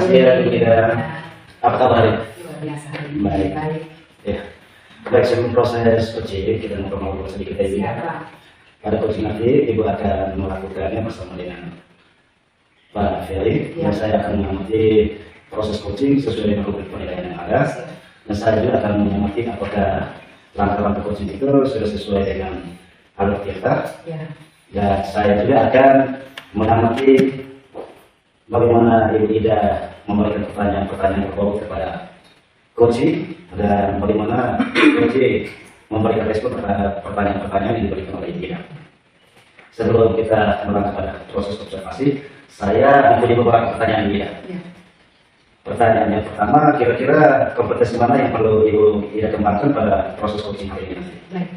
Iya, apa kabar? Luar biasa. Baik. Ya. Baik, sebelum proses coaching, kita ngobrol sedikit aja. Pada coaching nanti, Ibu akan melakukannya bersama dengan Pak Ferry. Dan saya akan mengamati proses coaching sesuai dengan rubrik penilaian yang ada. Dan saya juga akan mengamati apakah langkah-langkah coaching itu sudah sesuai dengan alur kita. Dan saya juga akan mengamati bagaimana Ibu Ida memberikan pertanyaan-pertanyaan berbau kepada coaching dan bagaimana coaching memberikan respon terhadap pertanyaan-pertanyaan yang diberikan oleh Ibu Ida. Sebelum kita melangkah pada proses observasi, saya mempunyai beberapa pertanyaan Ibu Ida. Pertanyaan yang pertama, kira-kira kompetensi mana yang perlu Ibu Ida kembangkan pada proses coaching hari ini? Baik.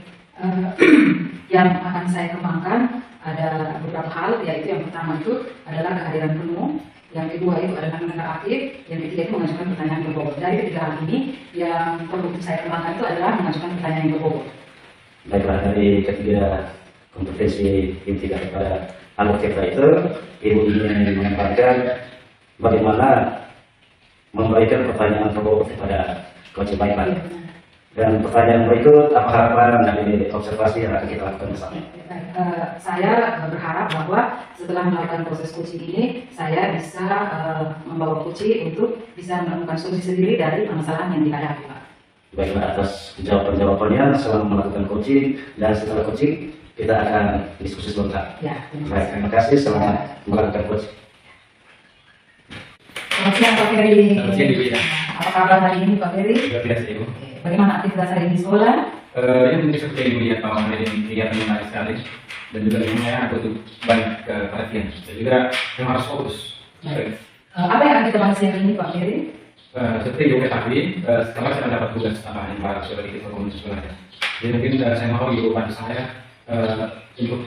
Yang akan saya kembangkan ada beberapa hal, yaitu yang pertama itu adalah kehadiran penuh, yang kedua itu adalah mendengar aktif, yang ketiga itu mengajukan pertanyaan berbobot. Dari ketiga hal ini, yang perlu saya kembangkan itu adalah mengajukan pertanyaan yang berbobot. Baiklah, dari ketiga kompetensi inti daripada alur kita itu, Ibu ingin mengembangkan bagaimana memberikan pertanyaan berbobot kepada coaching baik-baik. Dan pertanyaan berikut, apa harapan dari observasi yang akan kita lakukan bersama? Saya berharap bahwa setelah melakukan proses coaching ini, saya bisa membawa coaching untuk bisa menemukan solusi sendiri dari permasalahan yang dihadapi, Pak. Baiklah, atas jawaban-jawabannya selama melakukan coaching dan setelah coaching kita akan diskusi sebentar. Ya, baik, terima kasih selamat melakukan coaching. Selamat siang, Pak Ferry. Selamat siang, Ibu Ida. Apa kabar hari ini, Pak Ferry? Luar biasa, Ibu. Bagaimana aktivitas hari ini di sekolah? Ini mungkin seperti Ibu lihat bahwa hari ini kegiatan yang menarik sekali dan juga ilmunya butuh banyak perhatian dan juga yang harus fokus. Apa yang akan kita bahas hari ini, Pak Ferry? Seperti Ibu ketahui, setelah saya mendapat tugas tambahan yang baru sebagai ketua komisi sekolah. Jadi mungkin saya mau Ibu bantu saya untuk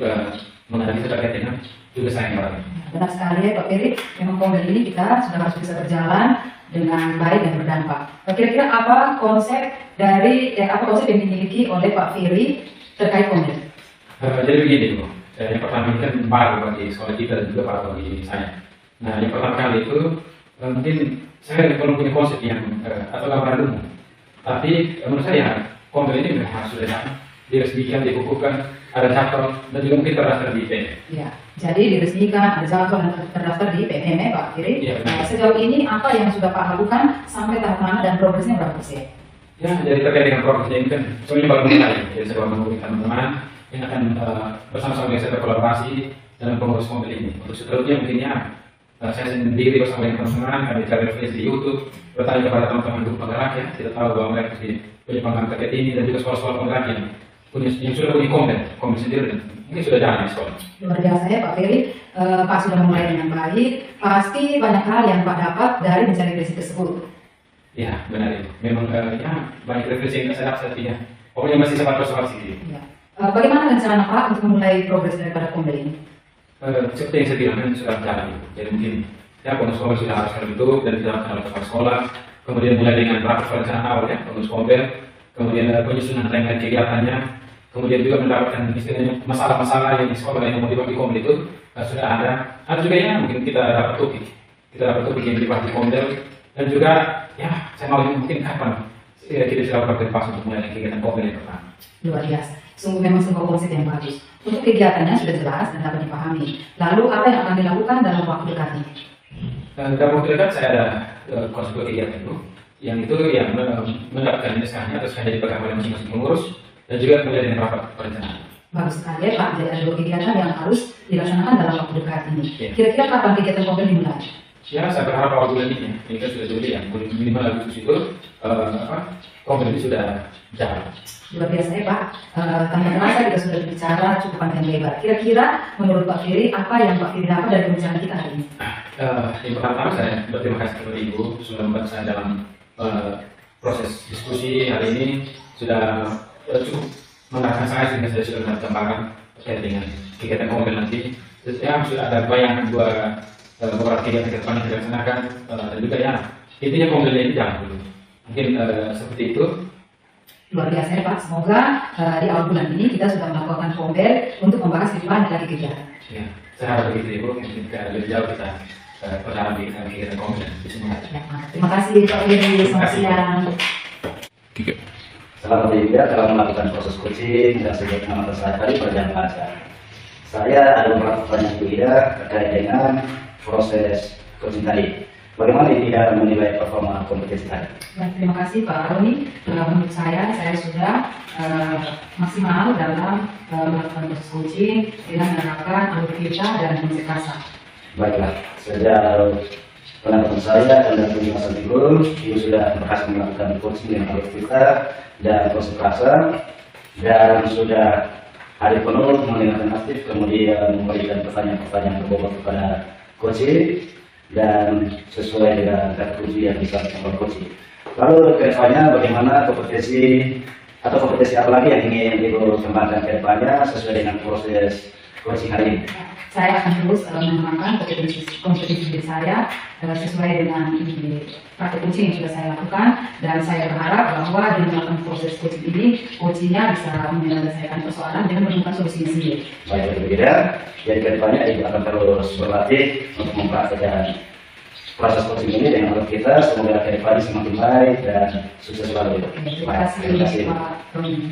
menghadapi terkait dengan tugas saya yang baru. Benar sekali ya, Pak Ferry. Memang komel ini kita sudah harus bisa berjalan dengan baik dan berdampak. Kira-kira apa konsep yang dimiliki oleh Pak Ferry terkait komel? Jadi begini, Bu. Yang pertama ini kan baru bagi sekolah kita dan juga baru bagi saya. Nah, yang pertama kali itu mungkin saya belum punya konsep yang atau gambaran umum. Tapi menurut saya komel ini memang harus sudah diresmikan, dikukuhkan, ada jadwal dan juga mungkin terdaftar di IPM. Ya, jadi diresmikan, ada jadwal dan terdaftar di IPM ya, Pak Ferry. Ya, sejauh ini apa yang sudah Pak lakukan sampai tahap mana dan progresnya berapa persen? Ya, jadi terkait dengan progresnya ini kan sebenarnya baru mulai. Jadi saya menghubungi teman-teman yang akan bersama-sama dengan saya berkolaborasi dalam pengurus komel ini. Untuk seterusnya mungkinnya saya sendiri bersama dengan teman-teman akan mencari referensi di YouTube, bertanya kepada teman-teman guru penggerak ya, kita tahu bahwa mereka punya pengalaman terkait ini dan juga sekolah-sekolah penggerak yang sudah punya komel sendiri dan mungkin sudah jalan di sekolah. Luar biasa ya Pak Ferry, Pak sudah memulai dengan baik, pasti banyak hal yang Pak dapat dari mencari referensi tersebut. Ya, benar itu. Memang ya, banyak referensi yang saya dapat ya. Pokoknya masih sempat observasi. Ya. Bagaimana rencana Pak untuk memulai progres daripada komel ini? Seperti yang saya bilang kan sudah jalan. Jadi mungkin ya pengurus komel sudah harus terbentuk dan kita akan kepala sekolah. Kemudian mulai dengan rapat perencanaan awal ya pengurus komel. Kemudian penyusunan timeline kegiatannya. Kemudian juga mendapatkan istilahnya masalah-masalah yang di sekolah yang mau dibagi komel itu sudah ada. Ada juga ya mungkin kita dapat topik yang dibagi komel dan juga ya saya mau mungkin kapan kita sudah dapat pas untuk mulai kegiatan komel yang pertama. Luar biasa, sungguh memang sebuah konsep yang bagus. Untuk kegiatannya sudah jelas dan dapat dipahami. Lalu apa yang akan dilakukan dalam waktu dekat ini? Dalam waktu dekat saya ada konsep kegiatan itu yang mendapatkan SK-nya atau SK-nya dipegang oleh masing-masing pengurus dan juga mulai dengan rapat perencanaan. Bagus sekali ya Pak, jadi ada dua kegiatan yang harus dilaksanakan dalam waktu dekat ini. Kira-kira kapan kegiatan komel dimulai? Ya, saya berharap awal bulan ini ya. Ini kan sudah Juli ya, minimal Agustus itu komel ini sudah jalan. Luar biasa ya Pak, tanpa terasa kita sudah berbicara cukup panjang lebar. Kira-kira menurut Pak Ferry, apa yang Pak Ferry dapat dari pembicaraan kita hari ini? Yang pertama saya berterima kasih kepada Ibu sudah membantu saya dalam proses diskusi hari ini, sudah cukup mengarahkan saya sehingga saya sudah mendapat gambaran terkait dengan kegiatan komel nanti. Ya, sudah ada bayangan beberapa kegiatan ke depan yang dilaksanakan dan juga ya intinya komel ini jalan dulu. Mungkin seperti itu. Luar biasa ya Pak, semoga di awal bulan ini kita sudah melakukan komel untuk membahas lebih banyak lagi kegiatan. Ya, saya harap begitu Ibu, mungkin lebih jauh kita perjalanan di kegiatan komite di semua. Terima kasih Pak Willy, selamat siang. Selamat juga telah melakukan proses coaching dan sejak nama saya tadi berjalan lancar. Saya ada beberapa pertanyaan juga terkait dengan proses coaching tadi. Bagaimana tidak menilai performa kompetisi tadi? Ya, terima kasih Pak Roni. Menurut saya sudah maksimal dalam melakukan proses coaching dengan menerapkan alur kita dan konsentrasi. Baiklah, sejauh penanggapan saya dan dari masa dulu, Ibu sudah berhasil melakukan coaching dengan alur kita dan konsentrasi dan sudah hari penuh mendengarkan aktif, kemudian memberikan pertanyaan-pertanyaan berbobot kepada coaching dan sesuai dengan kata kunci yang disampaikan oleh coaching. Lalu kedepannya bagaimana kompetisi atau kompetisi apa lagi yang ingin Ibu kembangkan kedepannya sesuai dengan proses coaching hari ini? Saya akan terus mengembangkan kompetisi diri saya sesuai dengan praktek coaching yang sudah saya lakukan, dan saya berharap bahwa dengan melakukan proses coaching ini, coachingnya bisa menyelesaikan persoalan dan menemukan solusinya sendiri. Baik, berbeda. Jadi kedepannya Ibu akan terus berlatih untuk mempraktikkan proses coaching ini dengan menurut kita. Semoga kedepannya semakin baik dan sukses selalu. Terima kasih Pak Roni.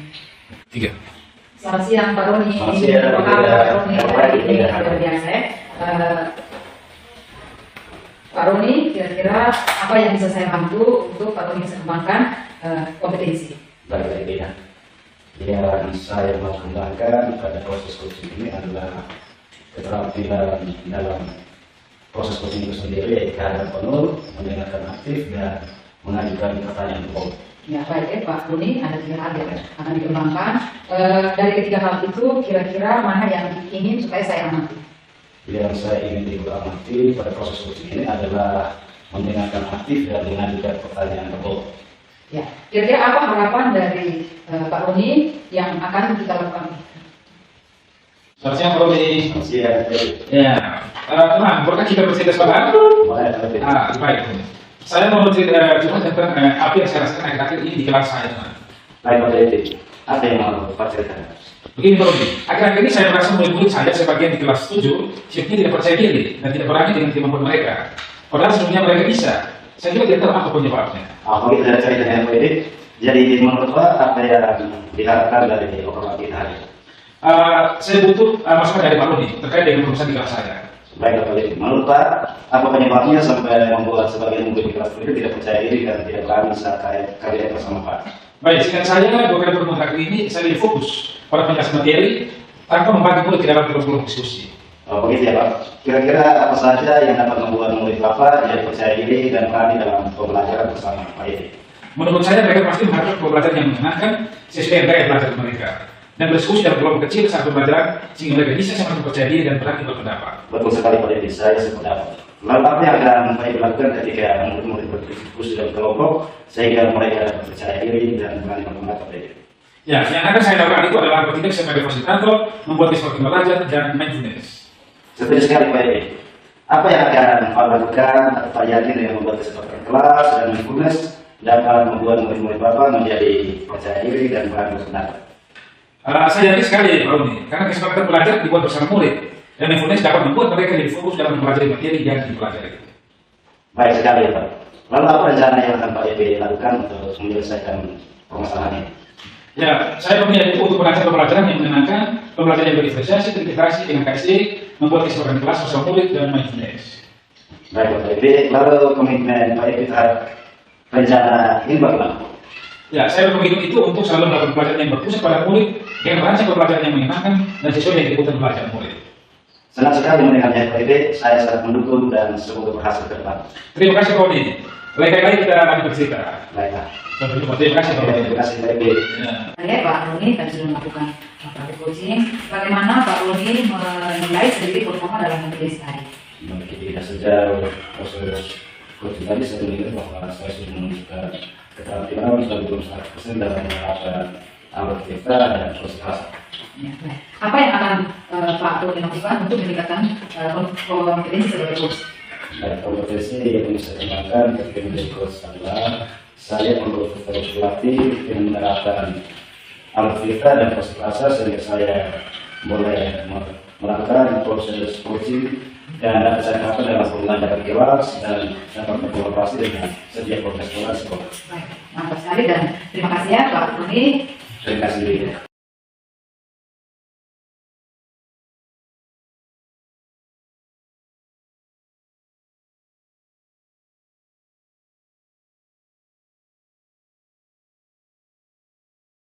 3. Selamat siang Pak Roni. Selamat siang, Pak Roni. Ini Pak. luar biasa. Pak Roni, kira-kira apa yang bisa saya bantu untuk Pak Roni bisa kembangkan kompetensi? Baik, ya. Yang saya mau kembangkan pada proses coaching ini adalah keterampilan dalam proses coaching itu sendiri, yaitu kehadiran penuh, mendengarkan aktif, dan mengajukan pertanyaan umum. Ya, baik ya Pak Roni, ada 3 hal yang akan dikembangkan. Dari ketiga hal itu, kira-kira mana yang ingin supaya saya amati? Yang saya ingin Ibu amati pada proses coaching ini adalah mendengarkan aktif dan mengajukan pertanyaan umum. Ya, kira-kira apa harapan dari Pak Roni yang akan kita lakukan? Selamat siang Pak Roni. Selamat siang. Ya, teman, bolehkah kita bercerita sebentar? Boleh. Baik. Saya mau cerita cuma tentang apa yang saya rasakan akhir-akhir ini di kelas saya, teman. Baik, Pak Dedi. Apa yang mau Pak ceritakan? Begini Pak Roni, akhir-akhir ini saya merasa murid-murid saya sebagian di kelas 7 sebetulnya tidak percaya diri dan tidak berani dengan kemampuan mereka. Padahal sebelumnya mereka bisa. Saya juga tidak tahu apa penyebabnya. Apa kita dari cerita yang Pak Dedi? Jadi menurut Pak, apa yang diharapkan dari obrolan kita hari ini? Saya butuh masukan dari Pak Roni terkait dengan urusan di kelas saya. Baik, Pak Dedi. Menurut Pak, apa penyebabnya sampai membuat sebagian murid di kelas itu tidak percaya diri dan tidak berani saat kalian bersama Pak? Baik, singkat saya, 2 kali pertemuan kali ini saya lebih fokus pada penjelasan materi tanpa membagi murid ke dalam kelompok diskusi. Oh, begitu ya Pak. Kira-kira apa saja yang dapat membuat murid Bapak jadi percaya diri dan berani dalam pembelajaran bersama Pak Dedi? Menurut saya mereka pasti mengharapkan pembelajaran yang menyenangkan sesuai yang gaya belajar mereka dan berdiskusi dalam kelompok kecil saat pembelajaran sehingga mereka bisa semakin percaya diri dan berani berpendapat. Betul sekali Pak Dedi, saya sependapat. Lalu apa yang akan Pak Dedi lakukan ketika murid-murid berdiskusi dalam kelompok sehingga mereka percaya diri dan berani berpendapat Pak Dedi? Ya, yang akan saya lakukan itu adalah bertindak sebagai fasilitator, membuat semakin belajar dan mindfulness. Setuju sekali Pak Dedi. Apa yang akan Pak lakukan atau Pak yakin dengan membuat kesepakatan kelas dan mindfulness dapat membuat murid-murid Bapak menjadi percaya diri dan berani berpendapat? Saya yakin sekali Pak Roni, karena kesepakatan belajar dibuat bersama murid dan mindfulness dapat membuat mereka lebih fokus dalam mempelajari materi yang dipelajari. Baik sekali Pak. Lalu apa rencana yang akan Pak Dedi lakukan untuk menyelesaikan permasalahan ini? Ya, saya mempunyai untuk pembelajaran yang menyenangkan, pembelajaran yang berintegrasi, terintegrasi dengan KSD, membuat kesepakatan kelas bersama murid dan mindfulness. Baik Pak Dedi, lalu komitmen Pak Dedi terhadap rencana ini bagaimana? Ya, saya berkomitmen itu untuk selalu melakukan pembelajaran yang berpusat pada murid dengan rancang pembelajaran yang menyenangkan dan sesuai dengan kebutuhan belajar murid. Senang sekali mendengarnya Pak Dedi, saya sangat mendukung dan semoga berhasil ke depan. Terima kasih Pak Roni. Lain-lain kita lanjut bercerita. Baiklah. Sampai jumpa. Terima kasih Pak Roni. Terima kasih Pak Dedi. Ya. Saya Pak Roni kan sudah melakukan praktek coaching. Bagaimana Pak Roni menilai sendiri performa dalam kompetisi tadi? Baik, kita sejauh proses coaching tadi saya melihat bahwa saya sudah menunjukkan keterampilan sudah 21% dalam menerapkan alur kita dan konsentrasi. Ya, baik. Apa yang akan Pak Roni lakukan untuk meningkatkan kompetensi sebagai coach? Dan kompetensi yang bisa dikembangkan ketika menjadi coach adalah saya perlu terus berlatih dengan menerapkan alur kita dan konsentrasi sehingga saya boleh melakukan proses coaching dan dapat saya harapkan dalam bulan dapat kelas dan dapat berkolaborasi dengan setiap proses sekolah. Baik, mantap sekali dan terima kasih ya Pak Tony. Terima kasih.